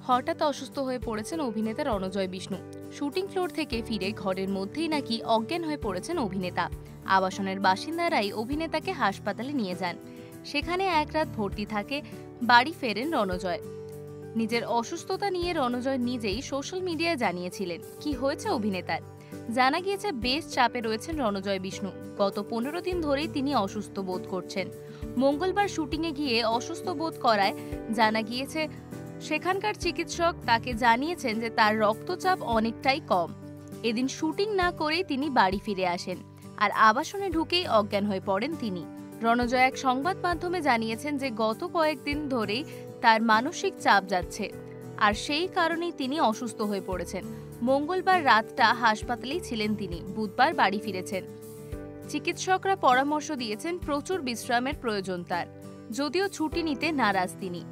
হঠাৎ অসুস্থ হয়ে পড়েছেন অভিনেতা রণজয় বিষ্ণু। শুটিং ফ্লোর থেকে ফিরে ঘরের মধ্যেই নাকি অজ্ঞান হয়ে পড়েছেন অভিনেতা। আবাসনের বাসিন্দারাই অভিনেতাকে হাসপাতালে নিয়ে যান। সেখানে এক রাত ভর্তি থাকে। বাড়ি ফেরেন রণজয়। নিজের অসুস্থতা নিয়ে রণজয় নিজেই সোশ্যাল মিডিয়ায় জানিয়েছিলেন কি হয়েছে অভিনেতার। জানা গিয়েছে বেশ চাপে রয়েছেন রণজয় বিষ্ণু। গত 15 দিন ধরেই তিনি অসুস্থ বোধ করছেন। মঙ্গলবার শুটিংয়ে গিয়ে অসুস্থ বোধ করায় জানা গিয়েছে সেখানকার চিকিৎসক তাকে জানিয়েছেন যে তার রক্তচাপ অনেকটাই কম। এদিন শুটিং না করেই তিনি বাড়ি ফিরে আসেন, আর আবাসনে ঢুকেই অজ্ঞান হয়ে পড়েন তিনি। রণজয় এক সংবাদ মাধ্যমে জানিয়েছেন যে গত কয়েকদিন ধরেই তার মানসিক চাপ যাচ্ছে, আর সেই কারণেই তিনি অসুস্থ হয়ে পড়েছেন। মঙ্গলবার রাতটা হাসপাতালেই ছিলেন তিনি, বুধবার বাড়ি ফিরেছেন। চিকিৎসকরা পরামর্শ দিয়েছেন প্রচুর বিশ্রামের প্রয়োজন তার, যদিও ছুটি নিতে নারাজ তিনি।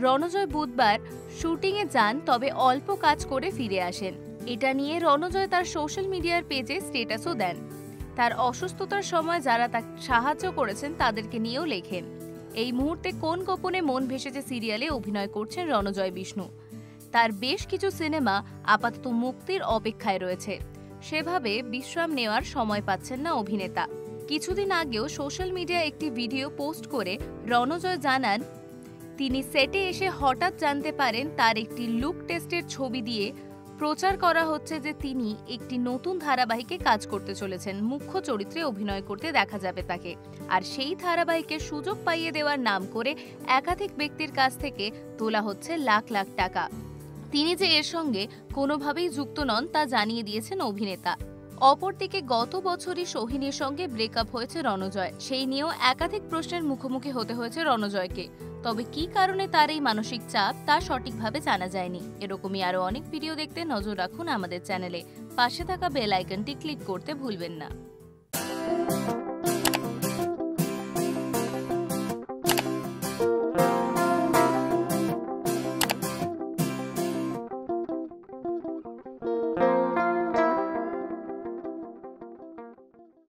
রণজয় বুধবার শুটিংয়ে যান, তবে অল্প কাজ করে ফিরে আসেন। এটা নিয়ে রণজয় তার সোশ্যাল মিডিয়ার পেজে স্ট্যাটাসও দেন। তার অসুস্থতার সময় যারা তাকে সাহায্য করেছেন তাদেরকে নিয়েও লেখেন। এই মুহূর্তে কোন গোপনে মন ভেসেছে সিরিয়ালে অভিনয় করছেন রণজয় বিষ্ণু। তার বেশ কিছু সিনেমা আপাতত মুক্তির অপেক্ষায় রয়েছে। সেভাবে বিশ্রাম নেওয়ার সময় পাচ্ছেন না অভিনেতা। কিছুদিন আগেও সোশ্যাল মিডিয়ায় একটি ভিডিও পোস্ট করে রণজয় জানান তিনি সেটে এসে হঠাৎ জানতে পারেন তার একটি লুক টেস্টের ছবি দিয়ে প্রচার করা হচ্ছে যে তিনি একটি নতুন ধারাবাহিকে কাজ করতে চলেছেন। মুখ্য চরিত্রে অভিনয় করতে দেখা যাবে তাকে, আর সেই ধারাবাহিকের সুযোগ পাইয়ে দেওয়ার নাম করে একাধিক ব্যক্তির কাছ থেকে তোলা হচ্ছে লাখ লাখ টাকা। তিনি যে এর সঙ্গে কোনোভাবেই যুক্ত নন তা জানিয়ে দিয়েছেন অভিনেতা। অপরদিকে গত বছরই সোহিনীর সঙ্গে ব্রেকআপ হয়েছে রণজয়। সেই নিয়েও একাধিক প্রশ্নের মুখোমুখি হতে হয়েছে রণজয়কে। তবে কী কারণে তার এই মানসিক চাপ তা সঠিকভাবে জানা যায়নি। এরকমই আরও অনেক ভিডিও দেখতে নজর রাখুন আমাদের চ্যানেলে। পাশে থাকা বেল আইকনটি ক্লিক করতে ভুলবেন না।